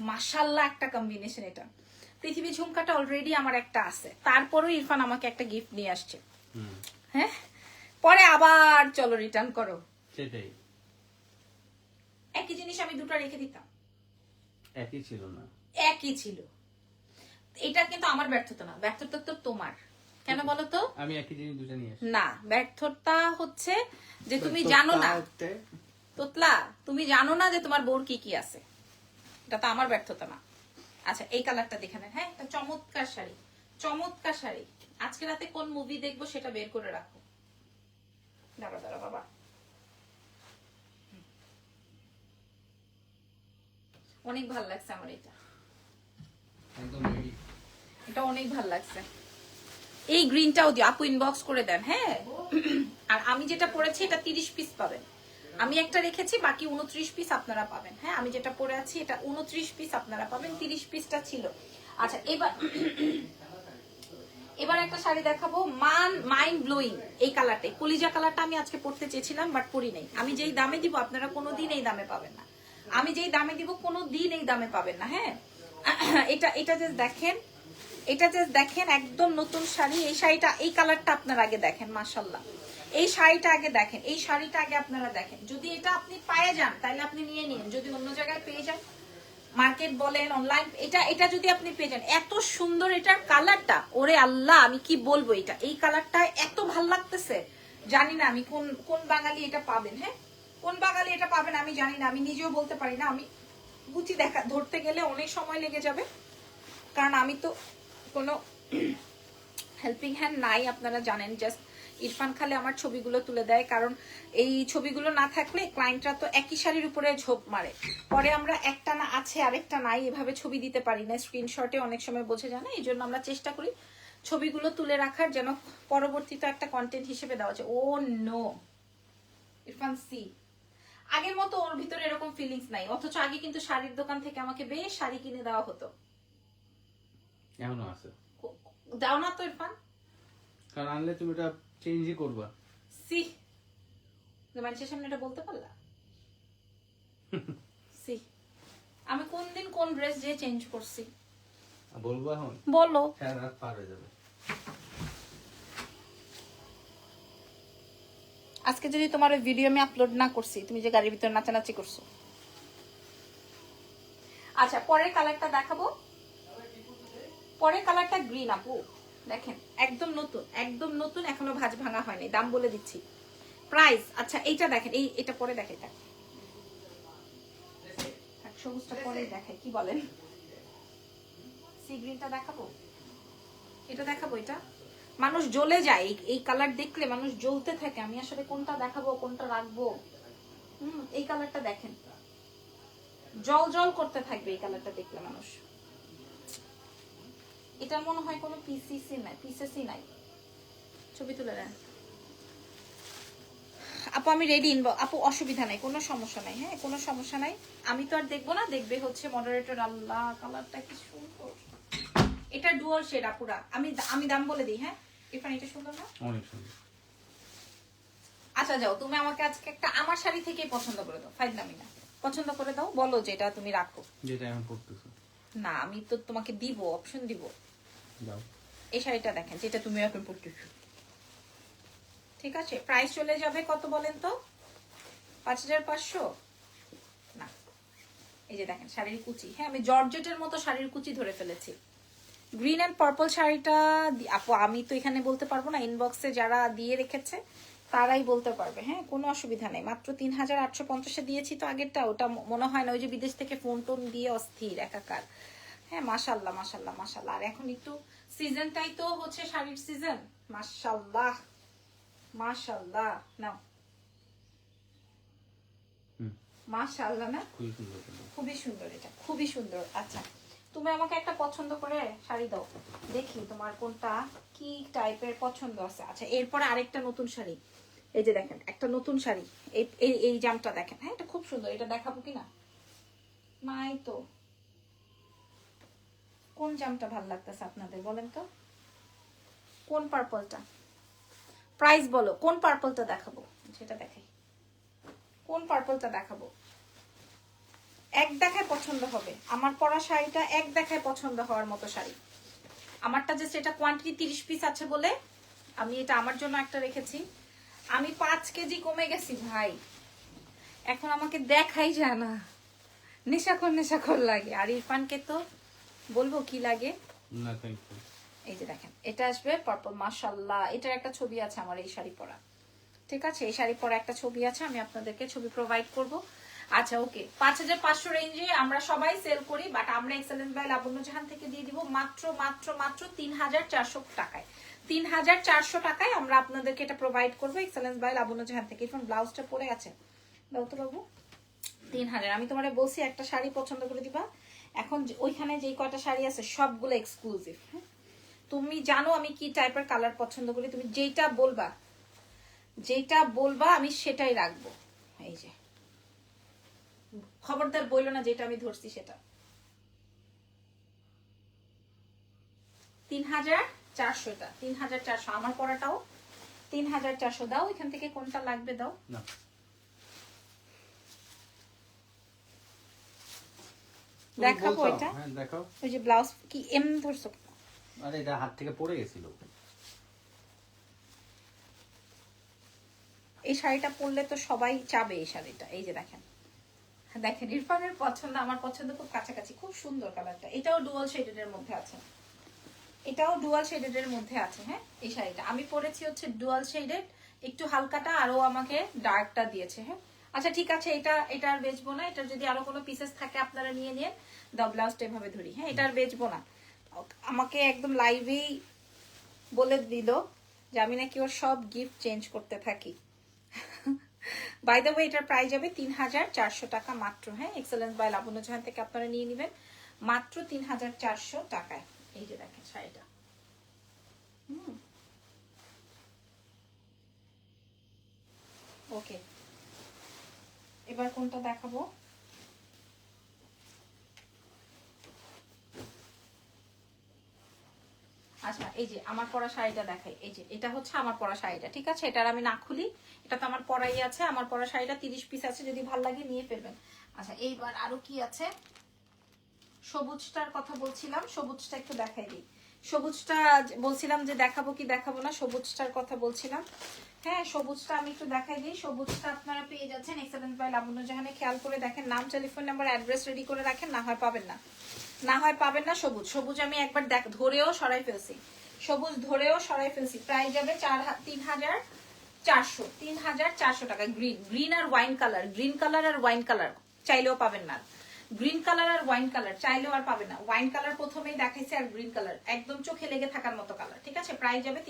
মাশাআল্লাহ একটা কম্বিনেশন। এটা পৃথিবী ঝুমকাটা অলরেডি আমার একটা আছে, তারপরেও ইরফান আমাকে একটা গিফট নিয়ে আসছে। হ্যাঁ, পরে আবার চলো রিটার্ন করো,
সেটাই
একই জিনিস আমি দুটো রেখে দিতাম,
একই ছিল না,
একই ছিল। এটা কিন্তু আমার ব্যর্থতা না, ব্যর্থতা তো তোমার। কেন বলো তো?
আমি একই জিনিস দুটো নিয়ে আসি
না, ব্যর্থতা হচ্ছে যে তুমি জানো না তোতলা, তুমি জানো না যে তোমার বউর কি কি আছে, এটা তো আমার ব্যর্থতা না। আচ্ছা এই কালারটা দেখে নেন। হ্যাঁ, একটা চমৎকার শাড়ি, চমৎকার শাড়ি। আজকে রাতে কোন মুভি দেখবো সেটা বের করে রাখো। দাঁড়া দাঁড়া বাবা, অনেক ভালো লাগছে আমার এটা,
একদম রেডি।
এটা অনেক ভালো লাগছে। এই গ্রিনটাও দিও আপু, ইনবক্স করে দেন। হ্যাঁ, আর আমি যেটা পরেছি এটা 30 পিস পাবেন, আমি একটা রেখেছি, বাকি 29 পিস আপনারা পাবেন। হ্যাঁ, আমি যেটা পরে আছি এটা 29 পিস আপনারা পাবেন, 30 পিসটা ছিল। আচ্ছা এবার একটা শাড়ি দেখাবো, মাইন্ড ব্লোয়িং। এই কালারটা, কলিজা কালারটা আমি আজকে পরতে চেয়েছিলাম বাট পরি নাই। আমি যেই দামে দিব আপনারা কোনোদিন এই দামে পাবেন না, আমি যেই দামে দিব কোনোদিন এই দামে পাবেন না। হ্যাঁ, এটা জাস্ট দেখেন, এটা জাস্ট দেখেন, একদম নতুন শাড়ি। এই শাড়িটা, এই কালারটা আপনারা আগে দেখেন, মাশাআল্লাহ। এই শাড়িটা আগে দেখেন, এই শাড়িটা আগে আপনারা দেখেন। যদি এটা আপনি পেয়ে যান তাহলে আপনি নিয়ে নিন, যদি অন্য জায়গায় পেয়ে যান, মার্কেট বলেন অনলাইন, এটা যদি আপনি পেয়ে যান, এত সুন্দর এটার কালারটা, ওরে আল্লাহ আমি কি বলবো, এটা এই কালারটা এত ভাল লাগতেছে। জানি না আমি কোন বাঙালি এটা পাবেন। হ্যাঁ, কোন বাঙালি এটা পাবেন আমি জানি না, আমি নিজেও বলতে পারি না। আমি গুটি ধরতে গেলে অনেক সময় লেগে যাবে, কারণ আমি তো কোনো হেল্পিং হ্যান্ড নাই, আপনারা জানেন। জাস্ট ইরফান খালে আমার ছবিগুলো তুলে দেয়, কারণ এই ছবিগুলো না থাকলে ক্লায়েন্টরা তো একই শাড়ির উপরে ঝোপ মারে, পরে আমরা একটা না আছে আরেকটা নাই এভাবে ছবি দিতে পারি না, স্ক্রিনশটে অনেক সময় বোঝা যায় না। এই জন্য আমরা চেষ্টা করি ছবিগুলো তুলে রাখার, যেন পরবর্তীতে একটা কন্টেন্ট হিসেবে দেওয়া যায়। ও নো, ইরফান সি আগের মতো ওর ভিতরে এরকম ফিলিংস নাই, অথচ আগে কিন্তু শাড়ির দোকান থেকে আমাকে বেশ শাড়ি কিনে দেওয়া হতো।
এমনও আছে,
দাও না তো ইরফান,
কারণ আনলে তুমি এটা চেঞ্জই করবা।
সি মানুষের সামনে এটা বলতে পারলা? সি আমি কোন দিন কোন ড্রেস যে চেঞ্জ করছি
বলবো এখন?
বলো।
হ্যাঁ, রাত পার হয়ে যাবে।
আজকে যদি তোমার ওই ভিডিও আমি আপলোড না করছি, তুমি যে গাড়ির ভিতরে নাচানাচি করছো। আচ্ছা পরের কালারটা দেখাবো, পরের কালারটা গ্রিন আপু, দেখেন একদম নতুন, একদম নতুন, এখনো ভাঁজ ভাঙা হয়নি। দাম বলে দিচ্ছি, প্রাইস। আচ্ছা এইটা দেখেন, এটা পরে দেখে, এটা সবুজটা পরে দেখাই, কি বলেন? সি গ্রিনটা দেখাবো, এটা দেখাবো। এটা মানুষ জ্বলে যায়, এই কালার দেখলে মানুষ জ্বলতে থাকে। আমি আসলে কোনটা দেখাবো কোনটা রাখবো। এই কালারটা দেখেন, জল জল করতে থাকবে এই কালারটা দেখলে মানুষ। এটা মনে হয় কোনো পিসেসি নাই। ছবি তুলে নেন আপু, আমি রেডি। আপু অসুবিধা নাই, কোনো সমস্যা নাই। হ্যাঁ, কোনো সমস্যা নাই, আমি তো আর দেখবো না, দেখবে হচ্ছে মডারেটর। আল্লাহ কালারটা কি সুন্দর, এটা ডুয়াল শেড আপুরা। আমি দাম বলে দিই। হ্যাঁ ইরফান, এটা সুন্দর না?
অনেক সুন্দর।
আচ্ছা যাও, তুমি আমাকে আজকে একটা আমার শাড়ি থেকেই পছন্দ করে দাও, ফাইজলামি না, পছন্দ করে দাও, বলো যেটা তুমি রাখো।
যেটা এখন পড়তেছো
না, আমি তো তোমাকে দিব, অপশন দিব।
দাও।
এই শাড়িটা দেখেন, যেটা তুমি এখন পড়তেছো। ঠিক আছে, প্রাইস চলে যাবে কত বলেন তো? 5500। এই যে দেখেন শাড়ির কুচি, হ্যাঁ আমি জর্জেটের মতো শাড়ির কুচি ধরে ফেলেছি। গ্রিন অ্যান্ড পার্পল শাড়িটা আপু আমি তো এখানে বলতে পারবো না, ইনবক্সে যারা দিয়ে রেখেছে তারাই বলতে পারবে, হ্যাঁ কোনো অসুবিধা নেই। মাত্র 3850-এ দিয়েছি তো আগেরটা, ওটা মনে হয় না ওই যে বিদেশ থেকে ফোন টোন দিয়ে অস্থির একাকার। হ্যাঁ মাশাল্লাহ মাশাল্লাহ মাশাল্লাহ। আর এখন একটু সিজনটাই তো হচ্ছে শাড়ির সিজন। মাশাল্লাহ মাশাল্লাহ, নাও মাশাআল্লাহ না, খুবই সুন্দর, এটা খুবই সুন্দর। আচ্ছা তুমি আমাকে একটা পছন্দ করে শাড়ি দাও, দেখি তোমার কোনটা কি টাইপের পছন্দ আছে। আচ্ছা এরপরে আরেকটা নতুন শাড়ি, এই যে দেখেন একটা নতুন শাড়ি, এই এই এই জামটা দেখেন, হ্যাঁ এটা খুব সুন্দর, এটা দেখাবো কিনা নাই তো। কোন জামটা ভালো লাগতেছে আপনাদের বলেন তো, কোন পার্পলটা, প্রাইস বলো কোন পার্পলটা দেখাবো, সেটা দেখাই, কোন পার্পলটা দেখাবো। এক দেখায় পছন্দ হবে, আমার পরা শাড়িটা এক দেখায় পছন্দ হওয়ার মতো শাড়ি। আমারটা জাস্ট এটা কোয়ান্টিটি 30 পিস আছে বলে আমি এটা আমার জন্য একটা রেখেছি। আমি 5 কেজি কমে গেছি ভাই, এখন আমাকে দেখাই যায় না, নেশাখোর লাগে। আর ইরফানকে তো বলবো কি লাগে
না থ্যাংক ইউ।
এই যে দেখেন এটা আসবে পার্পল, মাশাআল্লাহ এটার একটা ছবি আছে আমার এই শাড়ি পরা, ঠিক আছে এই শাড়ি পরা একটা ছবি আছে, আমি আপনাদেরকে ছবি প্রোভাইড করব। আচ্ছা ওকে, 5500 রেঞ্জে আমরা সবাই সেল করি, বাট আমরা এক্সেলেন্স বাই লাবণ্য জাহান থেকে দিয়ে দিব মাত্র মাত্র মাত্র 3400 টাকায়। 3400 টাকায় আমরা আপনাদেরকে এটা প্রোভাইড করবো এক্সেলেন্স বাই লাবণ্য জাহান থেকে। এখন ব্লাউজটা পরে আছে দাও তো বাবু, 3000। আমি তোমারে বলছি একটা শাড়ি পছন্দ করে দিবা, এখন ওইখানে যেই কয়টা শাড়ি আছে সবগুলো এক্সক্লুসিভ। হ্যাঁ তুমি জানো আমি কি টাইপের কালার পছন্দ করি, তুমি যেটা বলবা আমি সেটাই রাখবো। এই যে খবরদার বললো না যেটা আমি ধরছি সেটা। 3400, 3400 আমার পরাটাও 3400 দাও, এখান থেকে কোনটা লাগবে দাও
না
দেখাবো এটা।
হ্যাঁ দেখাও।
ওই যে ব্লাউজ কি এম ধরছো,
আরে এটা হাত থেকে পড়ে গেছিল।
এই শাড়িটা পরলে তো সবাই চাবে এই শাড়িটা। এই যে দেখেন দেখেন ইরফানের পছন্দ আমার পছন্দ খুব কাছাকাছি, খুব সুন্দর কালারটা। এটাও ডুয়াল শেডেড এর মধ্যে আছে, এটাও ডুয়াল শেডেড এর মধ্যে আছে। হ্যাঁ এই শাড়িটা আমি পরেছি হচ্ছে ডুয়াল শেডেড, একটু হালকাটা আরো আমাকে ডার্কটা দিয়েছে। হ্যাঁ আচ্ছা ঠিক আছে, এটা আর বেচবো না, এটা যদি আরো কোনো পিসেস থাকে আপনারা নিয়ে নিন। দাও ব্লাউজটা এভাবে ধরি, হ্যাঁ এটা আর বেচবো না। আমাকে একদম লাইভেই বলে দিল যে আমি নাকি ওর সব গিফট চেঞ্জ করতে থাকি। বাই দ্য ওয়ে এটার প্রাইস যাবে 3400 টাকা মাত্র। হ্যাঁ এক্সেলেন্স বাই লাবণ্য জাহান থেকে আপনারা নিয়ে নেবেন মাত্র 3400 টাকায়। এই যে দেখেন শাড়িটা, ওকে এবার কোনটা দেখাবো, আচ্ছা এই যে আমার পরা শাড়িটা দেখাই। এই যে এটা হচ্ছে আমার পরা শাড়িটা, ঠিক আছে এটার আমি না খুলি, এটা তো আমার পরাই আছে। আমার পরা শাড়িটা 30 পিস আছে, যদি ভালো লাগে নিয়ে ফেলবেন। আচ্ছা এইবার আরো কি আছে, সবুজটার কথা বলছিলাম, সবুজটা একটু দেখাই দিই। সবুজটা বলছিলাম যে দেখাবো কি দেখাবো না, সবুজটার কথা বলছিলাম। হ্যাঁ সবুজটা আমি একটু দেখাই দিই। সবুজটা আপনারা পেয়ে যাচ্ছেন এক্সেলেন্স বাই লাবণ্য জাহানে, খেয়াল করে দেখেন, নাম টেলিফোন নাম্বার অ্যাড্রেস রেডি করে রাখেন, না হয় পাবেন না। সবুজ আমি একবার ধরেও সরাই ফেলছি, সবুজ ধরেও সরাই ফেলছি। প্রাইস যাবে 3400 টাকা। গ্রিন আর ওয়াইন কালার, গ্রিন কালার আর ওয়াইন কালার চাইলেও পাবেন না, গ্রিন কালার আর ওয়াইন কালার চাইলেও আর পাবেন না। ওয়াইন কালার প্রথমেই দেখাইছে, আর গ্রিন কালার একদম চোখে লেগে থাকার মতো কালার, ঠিক আছে প্রাইস যাবে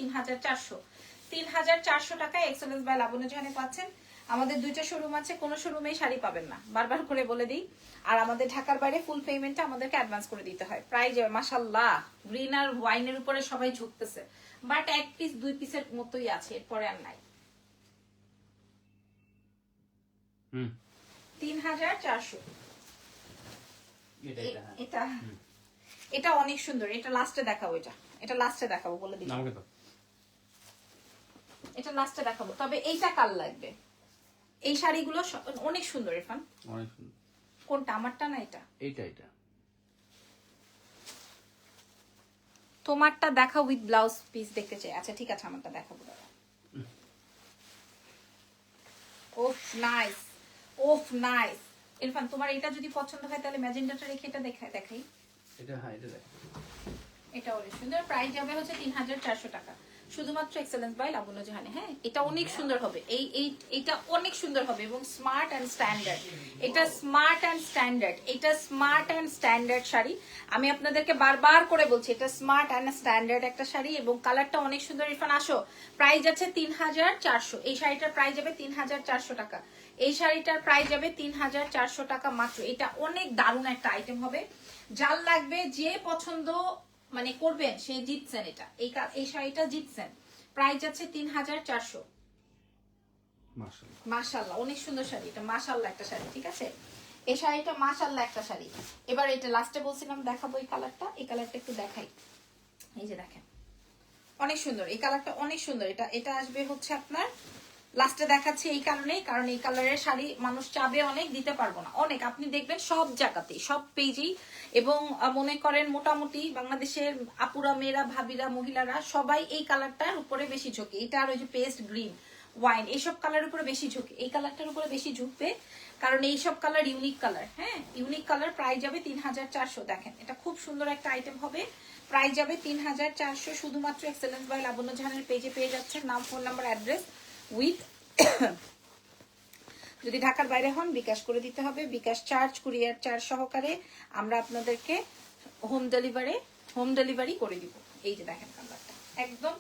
3400 টাকায় এক্সেলেন্স বাই লাবণ্য জাহানে পাচ্ছেন। আমাদের দুইটা শোরুম আছে, কোনো শোরুমেই শাড়ি পাবেন না, বারবার করে বলে দিই। আর আমাদের ঢাকার বাইরে ফুল পেমেন্টটা আমাদেরকে অ্যাডভান্স করে দিতে হয়। প্রাইস মাশাআল্লাহ গ্রিন আর ওয়াইনের উপরে সবাই ঝুঁকতেছে, বাট এক পিস দুই পিসের মতোই আছে, এরপরে আর নাই। 3400 এটা এটা অনেক সুন্দর। এটা লাস্টে দেখাবো, এটা লাস্টে দেখাবো বলে দিই, এটা লাস্টে দেখাবো। তবে এইটা কাল লাগবে, এই শাড়িগুলো অনেক সুন্দর। ইরফান
অনেক সুন্দর।
কোনটা, আমারটা না এটা?
এটা
তোমারটা দেখা উইথ ব্লাউজ পিস দেখতে চাই। আচ্ছা ঠিক আছে আমারটা দেখাবো। ওফ নাইস, ওফ নাইস, ইরফান তোমার এটা যদি পছন্দ হয় তাহলে ম্যাজেন্ডাটা রেখে এটা দেখাই।
এটা হ্যাঁ এটা দেখ,
এটা অনেক সুন্দর, প্রাইস যাবে হচ্ছে 3400 টাকা শুধুমাত্র এক্সেলেন্স বাই লাবণ্য জাহানে। হ্যাঁ এটা অনেক সুন্দর হবে, এইটা অনেক সুন্দর হবে এবং স্মার্ট অ্যান্ড স্ট্যান্ডার্ড। এটা স্মার্ট অ্যান্ড স্ট্যান্ডার্ড, এটা স্মার্ট অ্যান্ড স্ট্যান্ডার্ড শাড়ি। আমি আপনাদেরকে বারবার করে বলছি এটা স্মার্ট অ্যান্ড স্ট্যান্ডার্ড একটা শাড়ি এবং কালারটা অনেক সুন্দর। ইরফান আসো, প্রাইস আছে 3400। এই শাড়িটার প্রাইস যাবে 3400 টাকা। এই শাড়িটার প্রাইস যাবে 3400 টাকা মাত্র। এটা অনেক দারুণ একটা আইটেম হবে, যার লাগবে যে পছন্দ মানে করবেন সে জিতছেন। এটা এই শাড়িটা জিতছেন। প্রাইস যাচ্ছে 3400।
মাশাআল্লাহ
মাশাআল্লাহ অনেক সুন্দর শাড়ি, এটা মাশাআল্লাহ একটা শাড়ি, ঠিক আছে। এই শাড়িটা মাশাআল্লাহ একটা শাড়ি। এবার এটা লাস্টে বলছিলাম দেখাবো এই কালারটা, এই কালারটা একটু দেখাই। এই যে দেখেন অনেক সুন্দর এই কালারটা, অনেক সুন্দর। এটা আসবে হচ্ছে আপনার লাস্টে দেখাচ্ছি এই কারণেই, কারণ এই কালারের শাড়ি মানুষ চাবে অনেক, দিতে পারবো না অনেক। আপনি দেখবেন সব জায়গাতেই সব পেজেই, এবং মনে করেন মোটামুটি বাংলাদেশের আপুরা, মেয়েরা, ভাবিরা, মহিলারা সবাই এই কালারটার উপরে বেশি ঝোঁকে। এটা আর ওই যে পেস্ট গ্রিন, ওয়াইন, এইসব কালার উপরে বেশি ঝুঁকে, এই কালারটার উপরে বেশি ঝুঁকবে কারণ এইসব কালার ইউনিক কালার। হ্যাঁ ইউনিক কালার। প্রাইস যাবে 3400। দেখেন এটা খুব সুন্দর একটা আইটেম হবে, প্রাইস যাবে 3400 শুধুমাত্র এক্সেলেন্স বাই লাবণ্য জাহানের পেজে পেয়ে যাচ্ছেন। নাম, ফোন নাম্বার, অ্যাড্রেস উইথ যদি ঢাকার বাইরে হন বিকাশ করে দিতে হবে, বিকাশ চার্জ, কুরিয়ার চার্জ সহকারে আমরা আপনাদেরকে হোম ডেলিভারি করে দিব। এই যে দেখেন কালারটা একদম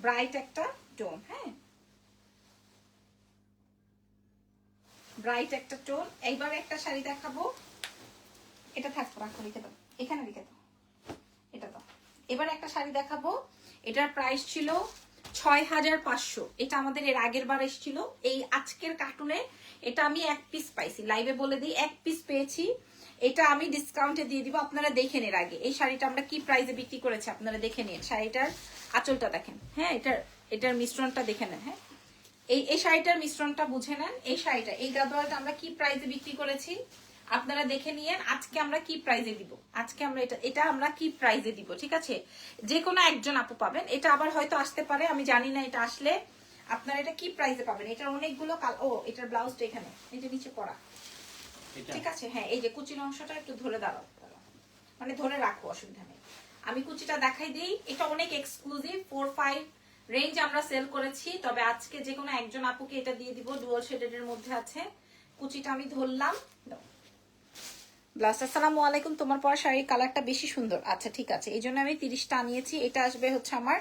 ব্রাইট একটা টোন, হ্যাঁ ব্রাইট একটা টোন। এইবার একটা শাড়ি দেখাবো, এটা থাকতো রাখো, লিখে দাও এখানে, লিখে দাও এটা দাও। এবার একটা শাড়ি দেখাবো, এটার প্রাইস ছিল 6500। এটা আমাদের এর আগের বার এসেছিল। এই আজকের কার্টুনে এটা আমি এক পিস পাইছি, লাইভে বলে দিই এক পিস পেয়েছি। এটা আমি ডিসকাউন্টে দিয়ে দিব, আপনারা দেখে নেন আগে এই শাড়িটা আমরা কি প্রাইসে বিক্রি করেছি, আপনারা দেখে নিন। শাড়িটার আঁচলটা দেখেন, হ্যাঁ এটার মিশ্রণটা দেখে নেন। হ্যাঁ এই শাড়িটার মিশ্রণটা বুঝে নেন। এই শাড়িটা, এই গাদোয়ালটা আমরা কি প্রাইসে বিক্রি করেছি আপনারা দেখে নিয়েন। আজকে আমরা কি প্রাইজে দিব, আজকে আমরা এটা আমরা কি প্রাইজে দিব, ঠিক আছে। যে কোনো একজন আপু পাবেন, এটা আবার হয়তো আসতে পারে আমি জানি না, এটা আসলে আপনারা এটা কি প্রাইজে পাবেন। এটার অনেকগুলো ও এটার ব্লাউজটা এখানে এই যে নিচে পড়া, ঠিক আছে। হ্যাঁ এই যে কুচির অংশটা একটু ধরে দাঁড়াও, মানে ধরে রাখো, অসুবিধা নেই। আমি কুচিটা দেখাই দিই। এটা অনেক এক্সক্লুসিভ, 4-5 রেঞ্জ আমরা সেল করেছি, তবে আজকে যে কোনো একজন আপুকে এটা দিয়ে দিব। ডুয়াল শেডেড এর মধ্যে আছে। কুচিটা আমি ধরলাম, ব্লাউজ। আসসালামু আলাইকুম, তোমার পরা শাড়ির কালারটা বেশি সুন্দর। আচ্ছা ঠিক আছে, এই জন্য আমি 30টা আনিয়েছি। এটা আসবে হচ্ছে আমার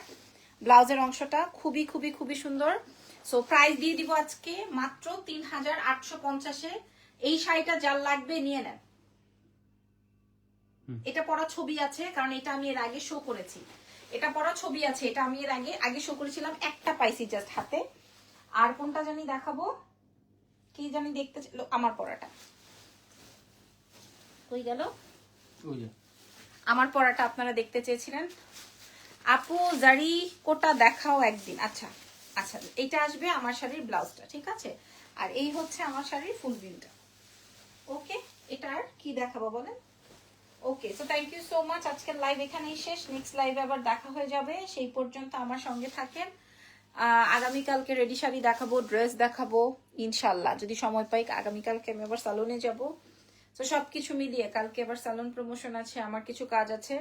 ব্লাউজের অংশটা, খুবই খুবই খুবই সুন্দর। সো প্রাইস দিয়ে দিব আজকে মাত্র 3850-এ। এই শাড়িটা যার লাগবে নিয়ে নেন। এটা পরা ছবি আছে, কারণ এটা আমি এর আগে শো করেছি। এটা পরা ছবি আছে, এটা আমি এর আগে শো করেছিলাম, একটা পাইছি জাস্ট হাতে। আর কোনটা জানি দেখাবো, কি জানি দেখতে আমার পরাটা কই গেল, আমার পরাটা আপনারা দেখতে চেয়েছিলেন। আপু জারি কোটা দেখাও একদিন। আচ্ছা আচ্ছা, এটা আসবে আমার শাড়ির ব্লাউজটা, ঠিক আছে। আর এই হচ্ছে আমার শাড়ির ফুল ভিউটা। ওকে, এটার কি দেখাবো বলেন। Okay, so thank you so much. আজকের লাইভ এখানেই শেষ, নেক্সট লাইভে আবার দেখা হয়ে যাবে। সেই পর্যন্ত আমার সঙ্গে থাকেন। আগামীকালকে রেডি শাড়ি দেখাবো, ড্রেস দেখাবো ইনশাল্লাহ, যদি সময় পাই। আগামীকালকে আমি আবার সালনে যাব। তো সবকিছু মিলিয়ে কালকে আবার সালন প্রমোশন আছে, আমার কিছু কাজ আছে।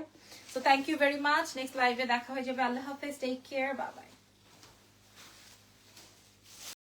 So thank you very much. Next লাইভে দেখা হয়ে যাবে। আল্লাহ হাফেজ, টেক কেয়ার, বাই বাই।